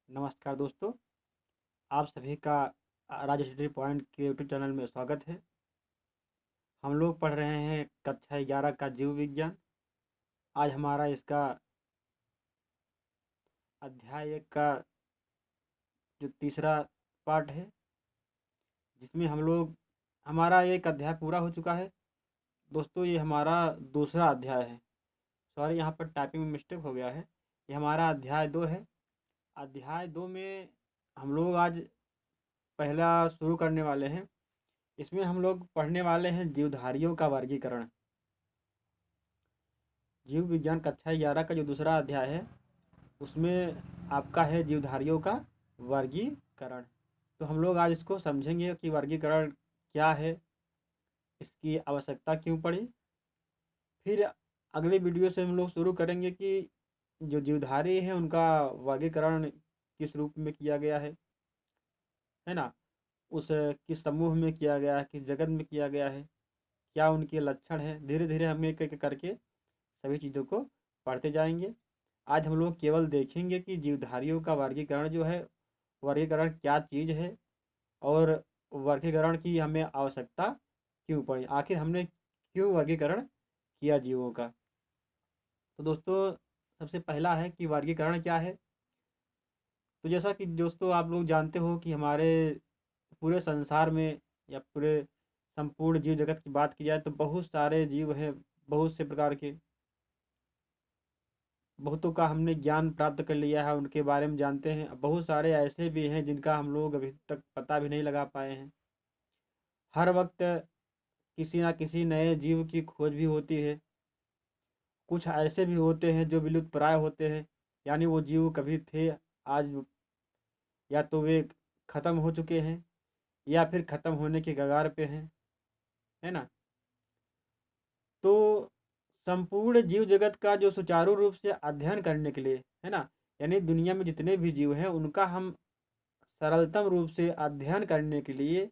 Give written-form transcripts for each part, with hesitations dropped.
नमस्कार दोस्तों, आप सभी का राज हिस्ट्री पॉइंट के यूट्यूब चैनल में स्वागत है। हम लोग पढ़ रहे हैं कक्षा 11 का जीव विज्ञान। आज हमारा इसका अध्याय 1 का जो तीसरा पार्ट है, जिसमें हम लोग हमारा एक अध्याय पूरा हो चुका है। दोस्तों, ये हमारा दूसरा अध्याय है। सॉरी, यहाँ पर टाइपिंग में मिस्टेक हो गया है। ये हमारा अध्याय 2 है। अध्याय 2 में हम लोग आज पहला शुरू करने वाले हैं। इसमें हम लोग पढ़ने वाले हैं जीवधारियों का वर्गीकरण। जीव विज्ञान कक्षा 11 का जो दूसरा अध्याय है, उसमें आपका है जीवधारियों का वर्गीकरण। तो हम लोग आज इसको समझेंगे कि वर्गीकरण क्या है, इसकी आवश्यकता क्यों पड़ी। फिर अगले वीडियो से हम लोग शुरू करेंगे कि जो जीवधारी हैं उनका वर्गीकरण किस रूप में किया गया है ना, उस किस समूह में किया गया है, किस जगत में किया गया है, क्या उनके लक्षण है। धीरे धीरे हम एक एक करके सभी चीज़ों को पढ़ते जाएंगे। आज हम लोग केवल देखेंगे कि जीवधारियों का वर्गीकरण जो है, वर्गीकरण क्या चीज़ है और वर्गीकरण की हमें आवश्यकता क्यों पड़ी, आखिर हमने क्यों वर्गीकरण किया जीवों का। तो दोस्तों, सबसे पहला है कि वर्गीकरण क्या है। तो जैसा कि दोस्तों आप लोग जानते हो कि हमारे पूरे संसार में या पूरे संपूर्ण जीव जगत की बात की जाए तो बहुत सारे जीव हैं, बहुत से प्रकार के। बहुतों का हमने ज्ञान प्राप्त कर लिया है, उनके बारे में जानते हैं। बहुत सारे ऐसे भी हैं जिनका हम लोग अभी तक पता भी नहीं लगा पाए हैं। हर वक्त किसी ना किसी नए जीव की खोज भी होती है। कुछ ऐसे भी होते हैं जो विलुप्त प्राय होते हैं, यानी वो जीव कभी थे, आज या तो वे खत्म हो चुके हैं या फिर खत्म होने के कगार पे हैं, है ना। तो संपूर्ण जीव जगत का जो सुचारू रूप से अध्ययन करने के लिए, है ना, यानी दुनिया में जितने भी जीव हैं उनका हम सरलतम रूप से अध्ययन करने के लिए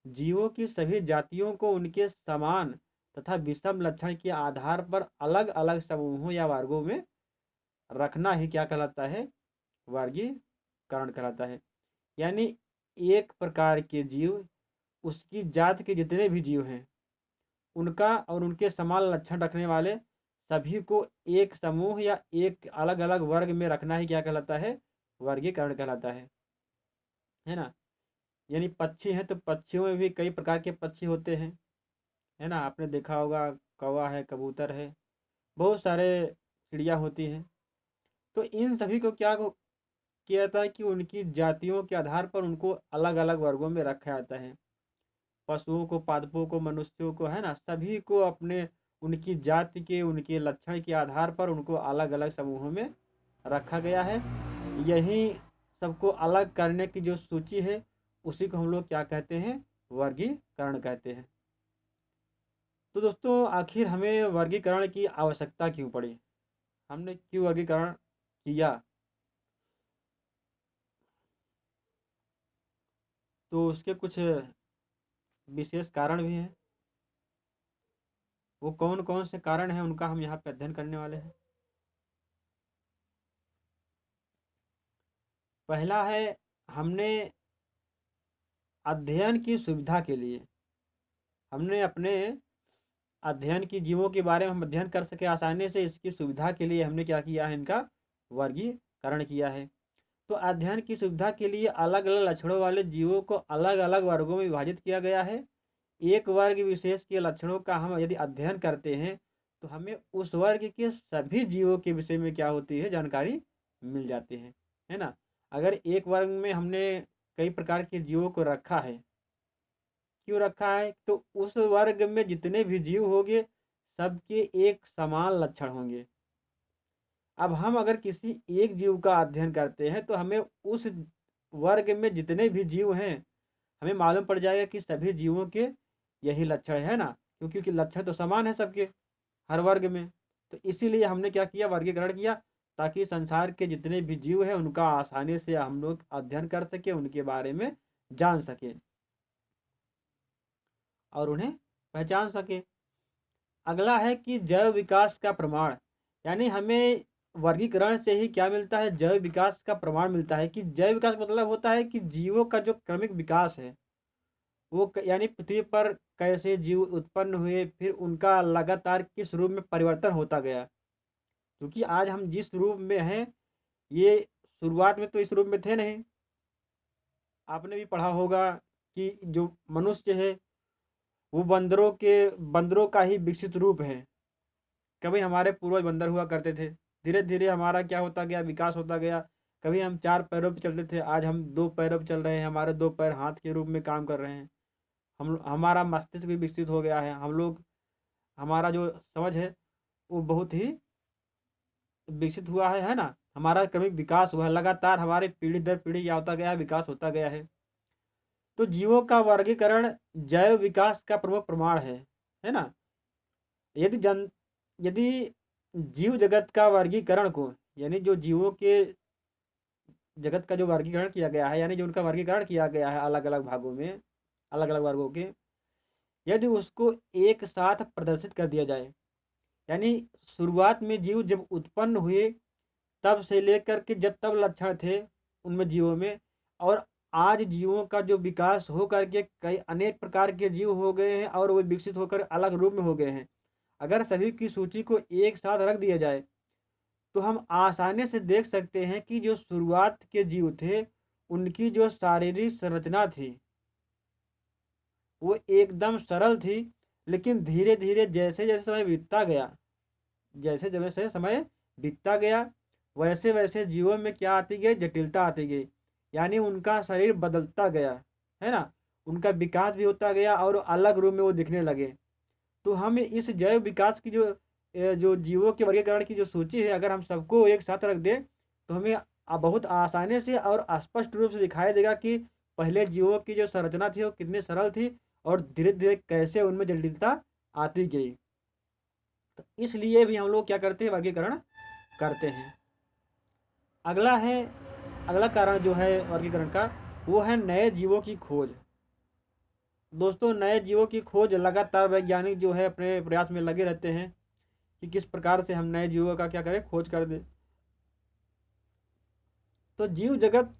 जीवों की सभी जातियों को उनके समान तथा विषम लक्षण के आधार पर अलग अलग समूहों या वर्गों में रखना ही क्या कहलाता है, वर्गीकरण कहलाता है। यानी एक प्रकार के जीव, उसकी जाति के जितने भी जीव हैं, उनका और उनके समान लक्षण रखने वाले सभी को एक समूह या एक अलग अलग वर्ग में रखना ही क्या कहलाता है, वर्गीकरण कहलाता है ना। यानी पक्षी हैं तो पक्षियों में भी कई प्रकार के पक्षी होते हैं, है ना। आपने देखा होगा, कौवा है, कबूतर है, बहुत सारे चिड़िया होती हैं। तो इन सभी को किया जाता है कि उनकी जातियों के आधार पर उनको अलग अलग वर्गों में रखा जाता है। पशुओं को, पादपों को, मनुष्यों को, है ना, सभी को अपने उनकी जाति के, उनके लक्षण के आधार पर उनको अलग अलग समूहों में रखा गया है। यही सबको अलग करने की जो सूची है, उसी को हम लोग क्या कहते हैं, वर्गीकरण कहते हैं। तो दोस्तों, आखिर हमें वर्गीकरण की आवश्यकता क्यों पड़ी, हमने क्यों वर्गीकरण किया, तो उसके कुछ विशेष कारण भी हैं। वो कौन कौन से कारण हैं, उनका हम यहाँ पे अध्ययन करने वाले हैं। पहला है, हमने अध्ययन की सुविधा के लिए, हमने अपने अध्ययन की जीवों के बारे में हम अध्ययन कर सके आसानी से, इसकी सुविधा के लिए हमने क्या किया है, इनका वर्गीकरण किया है। तो अध्ययन की सुविधा के लिए अलग अलग लक्षणों वाले जीवों को अलग अलग वर्गों में विभाजित किया गया है। एक वर्ग विशेष के लक्षणों का हम यदि अध्ययन करते हैं तो हमें उस वर्ग के सभी जीवों के विषय में क्या होती है, जानकारी मिल जाती है ना। अगर एक वर्ग में हमने कई प्रकार के जीवों को रखा है, क्यों रखा है, तो उस वर्ग में जितने भी जीव होंगे सबके एक समान लक्षण होंगे। अब हम अगर किसी एक जीव का अध्ययन करते हैं तो हमें उस वर्ग में जितने भी जीव हैं, हमें मालूम पड़ जाएगा कि सभी जीवों के यही लक्षण है ना, क्योंकि लक्षण तो समान है सबके, हर वर्ग में। तो इसीलिए हमने क्या किया, वर्गीकरण किया, ताकि संसार के जितने भी जीव हैं उनका आसानी से हम लोग अध्ययन कर सके, उनके बारे में जान सके और उन्हें पहचान सके। अगला है कि जैव विकास का प्रमाण, यानी हमें वर्गीकरण से ही क्या मिलता है, जैव विकास का प्रमाण मिलता है। कि जैव विकास मतलब होता है कि जीवों का जो क्रमिक विकास है, वो यानी पृथ्वी पर कैसे जीव उत्पन्न हुए, फिर उनका लगातार किस रूप में परिवर्तन होता गया। क्योंकि आज हम जिस रूप में हैं, ये शुरुआत में तो इस रूप में थे नहीं। आपने भी पढ़ा होगा कि जो मनुष्य है वो बंदरों का ही विकसित रूप है। कभी हमारे पूर्वज बंदर हुआ करते थे, धीरे धीरे हमारा क्या होता गया, विकास होता गया। कभी हम 4 पैरों पर चलते थे, आज हम 2 पैरों पर चल रहे हैं, हमारे 2 पैर हाथ के रूप में काम कर रहे हैं। हम हमारा मस्तिष्क भी विकसित हो गया है। हम लोग, हमारा जो समझ है वो बहुत ही विकसित हुआ है ना। हमारा क्रमिक विकास हुआ है, लगातार हमारे पीढ़ी दर पीढ़ी क्या होता गया है, विकास होता गया है। तो जीवों का वर्गीकरण जैव विकास का प्रमुख प्रमाण है ना। यदि जन यदि जीव जगत का वर्गीकरण को, यानी जो जीवों के जगत का जो वर्गीकरण किया गया है, यानी जो उनका वर्गीकरण किया गया है अलग अलग भागों में, अलग अलग वर्गों के, यदि उसको एक साथ प्रदर्शित कर दिया जाए, यानी शुरुआत में जीव जब उत्पन्न हुए तब से लेकर के जब तब लक्षण थे उनमें जीवों में, और आज जीवों का जो विकास हो करके कई अनेक प्रकार के जीव हो गए हैं और वो विकसित होकर अलग रूप में हो गए हैं। अगर सभी की सूची को एक साथ रख दिया जाए तो हम आसानी से देख सकते हैं कि जो शुरुआत के जीव थे उनकी जो शारीरिक संरचना थी वो एकदम सरल थी। लेकिन धीरे धीरे जैसे जैसे समय बीतता गया, जैसे जैसे समय बीतता गया, वैसे वैसे जीवों में क्या आती गई, जटिलता आती गई। यानी उनका शरीर बदलता गया, है ना। उनका विकास भी होता गया और अलग रूप में वो दिखने लगे। तो हम इस जैव विकास की जो जीवों के वर्गीकरण की जो सूची है, अगर हम सबको एक साथ रख दें तो हमें बहुत आसानी से और स्पष्ट रूप से दिखाई देगा कि पहले जीवों की जो संरचना थी वो कितनी सरल थी और धीरे धीरे कैसे उनमें जटिलता आती गई। तो इसलिए भी हम लोग क्या करते हैं, वर्गीकरण करते हैं। अगला है, अगला कारण जो है वर्गीकरण का, वो है नए जीवों की खोज। दोस्तों, नए जीवों की खोज लगातार वैज्ञानिक जो है अपने प्रयास में लगे रहते हैं कि किस प्रकार से हम नए जीवों का क्या करें, खोज कर दें। तो जीव जगत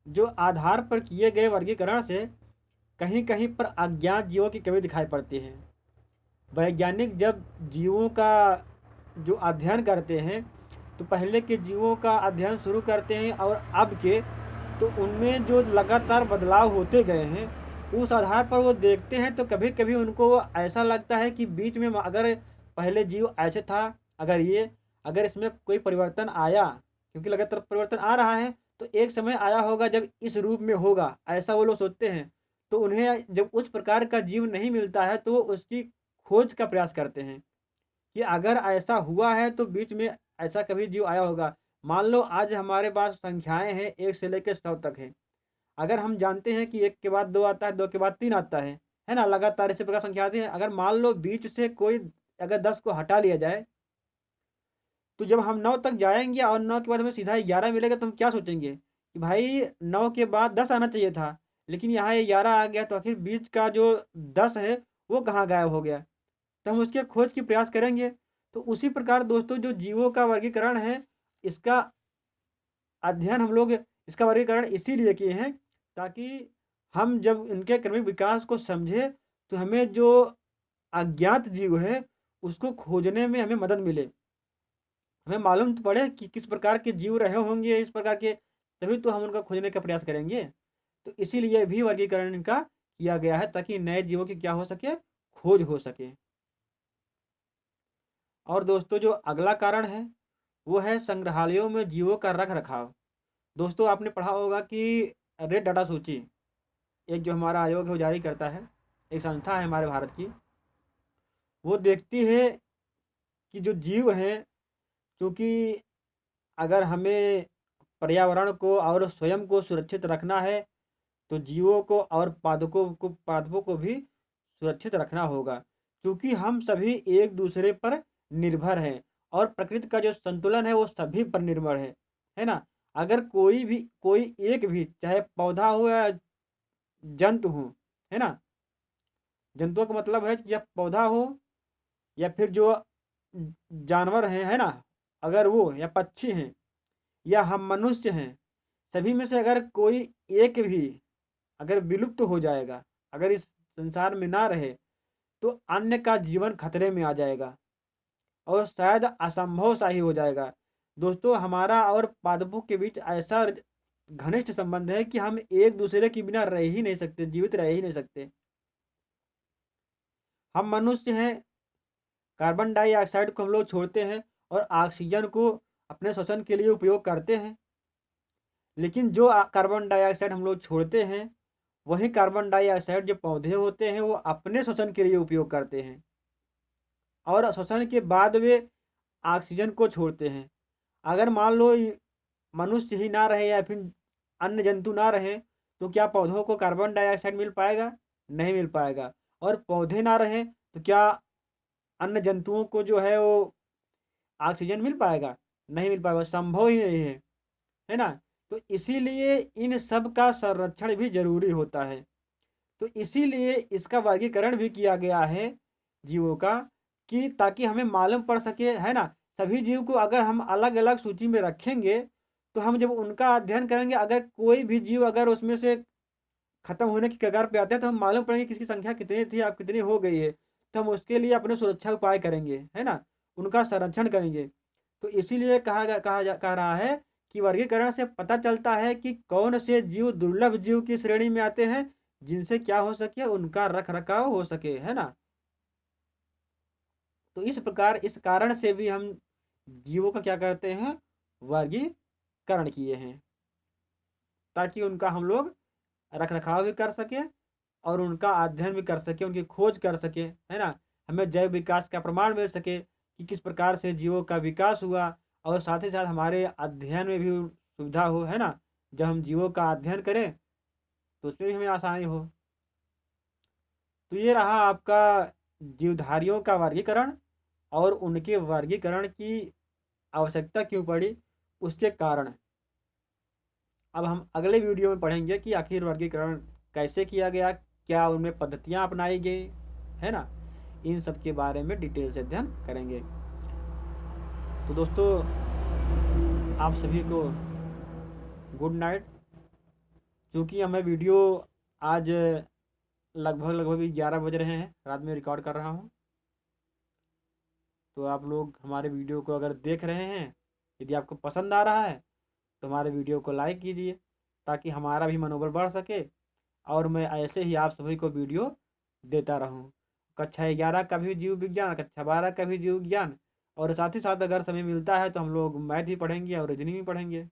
जो आधार पर किए गए वर्गीकरण से कहीं कहीं पर अज्ञात जीवों की कमी दिखाई पड़ती है। वैज्ञानिक जब जीवों का जो अध्ययन करते हैं तो पहले के जीवों का अध्ययन शुरू करते हैं और अब के, तो उनमें जो लगातार बदलाव होते गए हैं उस आधार पर वो देखते हैं। तो कभी कभी उनको ऐसा लगता है कि बीच में अगर पहले जीव ऐसे था, अगर इसमें कोई परिवर्तन आया, क्योंकि लगातार परिवर्तन आ रहा है, तो एक समय आया होगा जब इस रूप में होगा, ऐसा वो लोग सोचते हैं। तो उन्हें जब उस प्रकार का जीव नहीं मिलता है तो वो उसकी खोज का प्रयास करते हैं कि अगर ऐसा हुआ है तो बीच में ऐसा कभी जीव आया होगा। मान लो आज हमारे पास संख्याएं हैं 1 से लेकर 100 तक है। अगर हम जानते हैं कि 1 के बाद 2 आता है, 2 के बाद 3 आता है ना, लगातार इसी प्रकार संख्या आती है। अगर मान लो बीच से कोई अगर 10 को हटा लिया जाए, तो जब हम 9 तक जाएंगे और 9 के बाद हमें सीधा 11 मिलेगा तो हम क्या सोचेंगे कि भाई 9 के बाद 10 आना चाहिए था, लेकिन यहाँ ये 11 आ गया, तो आखिर बीच का जो 10 है वो कहाँ गायब हो गया। तो हम उसके खोज की प्रयास करेंगे। तो उसी प्रकार दोस्तों जो जीवों का वर्गीकरण है, इसका अध्ययन हम लोग, इसका वर्गीकरण इसीलिए किए हैं ताकि हम जब इनके क्रमिक विकास को समझे तो हमें जो अज्ञात जीव है उसको खोजने में हमें मदद मिले। हमें मालूम तो पड़े कि किस प्रकार के जीव रहे होंगे इस प्रकार के, तभी तो हम उनका खोजने का प्रयास करेंगे। तो इसीलिए भी वर्गीकरण इनका किया गया है ताकि नए जीवों की क्या हो सके, खोज हो सके। और दोस्तों जो अगला कारण है वो है संग्रहालयों में जीवों का रख रखाव। दोस्तों आपने पढ़ा होगा कि रेड डाटा सूची, एक जो हमारा आयोग है वो जारी करता है, एक संस्था है हमारे भारत की। वो देखती है कि जो जीव हैं, क्योंकि अगर हमें पर्यावरण को और स्वयं को सुरक्षित रखना है तो जीवों को और पादपों को भी सुरक्षित रखना होगा। क्योंकि हम सभी एक दूसरे पर निर्भर हैं और प्रकृति का जो संतुलन है वो सभी पर निर्भर है ना। अगर कोई एक भी, चाहे पौधा हो या जंतु हो, है ना, जंतुओं का मतलब है कि या पौधा हो या फिर जो जानवर हैं, है ना, अगर वो या पक्षी हैं या हम मनुष्य हैं, सभी में से अगर कोई एक भी अगर विलुप्त हो जाएगा, अगर इस संसार में ना रहे, तो अन्य का जीवन खतरे में आ जाएगा और शायद असंभव सा ही हो जाएगा। दोस्तों, हमारा और पादपों के बीच ऐसा घनिष्ठ संबंध है कि हम एक दूसरे के बिना रह ही नहीं सकते, जीवित रह ही नहीं सकते। हम मनुष्य हैं, कार्बन डाइऑक्साइड को हम लोग छोड़ते हैं और ऑक्सीजन को अपने श्वसन के लिए उपयोग करते हैं। लेकिन जो कार्बन डाइऑक्साइड हम लोग छोड़ते हैं, वही कार्बन डाइऑक्साइड जो पौधे होते हैं वो अपने श्वसन के लिए उपयोग करते हैं और श्वसन के बाद वे ऑक्सीजन को छोड़ते हैं। अगर मान लो मनुष्य ही ना रहे या फिर अन्य जंतु ना रहे, तो क्या पौधों को कार्बन डाइऑक्साइड मिल पाएगा? नहीं मिल पाएगा। और पौधे ना रहे तो क्या अन्य जंतुओं को जो है वो ऑक्सीजन मिल पाएगा? नहीं मिल पाएगा, संभव ही नहीं है ना? तो इसीलिए इन सब का संरक्षण भी ज़रूरी होता है। तो इसीलिए इसका वर्गीकरण भी किया गया है जीवों का, कि ताकि हमें मालूम पड़ सके, है ना? सभी जीव को अगर हम अलग-अलग सूची में रखेंगे, तो हम जब उनका अध्ययन करेंगे, अगर कोई भी जीव अगर उसमें से खत्म होने की कगार पे आता है, तो हम मालूम पड़ेंगे किसकी संख्या कितनी थी, अब कितनी हो गई है। तो हम उसके लिए अपने सुरक्षा उपाय करेंगे, है ना? उनका संरक्षण करेंगे। तो इसीलिए कह रहा है कि वर्गीकरण से पता चलता है कि कौन से जीव दुर्लभ जीव की श्रेणी में आते हैं, जिनसे क्या हो सके, उनका रख-रखाव हो सके, है ना? तो इस प्रकार इस कारण से भी हम जीवों का क्या करते हैं, वर्गीकरण किए हैं, ताकि उनका हम लोग रख-रखाव भी कर सकें और उनका अध्ययन भी कर सकें, उनकी खोज कर सकें, है ना? हमें जैव विकास का प्रमाण मिल सके कि किस प्रकार से जीवों का विकास हुआ और साथ ही साथ हमारे अध्ययन में भी सुविधा हो, है ना? जब हम जीवों का अध्ययन करें, तो उसमें भी हमें आसानी हो। तो ये रहा आपका जीवधारियों का वर्गीकरण और उनके वर्गीकरण की आवश्यकता क्यों पड़ी, उसके कारण। अब हम अगले वीडियो में पढ़ेंगे कि आखिर वर्गीकरण कैसे किया गया, क्या उनमें पद्धतियाँ अपनाई गई, है ना? इन सब के बारे में डिटेल से अध्ययन करेंगे। तो दोस्तों, आप सभी को गुड नाइट। क्योंकि हमें वीडियो आज लगभग 11 बज रहे हैं, रात में रिकॉर्ड कर रहा हूँ। तो आप लोग हमारे वीडियो को अगर देख रहे हैं, यदि आपको पसंद आ रहा है, तो हमारे वीडियो को लाइक कीजिए, ताकि हमारा भी मनोबल बढ़ सके और मैं ऐसे ही आप सभी को वीडियो देता रहूं। कक्षा 11 का भी जीव विज्ञान, कक्षा 12 का भी जीव विज्ञान, और साथ ही साथ अगर समय मिलता है तो हम लोग मैथ भी पढ़ेंगे और रीजनिंग भी पढ़ेंगे।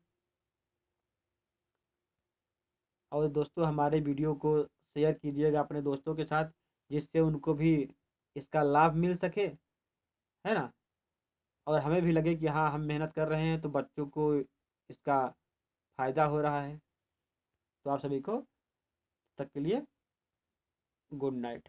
और दोस्तों, हमारे वीडियो को शेयर कीजिएगा अपने दोस्तों के साथ, जिससे उनको भी इसका लाभ मिल सके, है ना? और हमें भी लगे कि हाँ, हम मेहनत कर रहे हैं तो बच्चों को इसका फ़ायदा हो रहा है। तो आप सभी को तब तक के लिए गुड नाइट।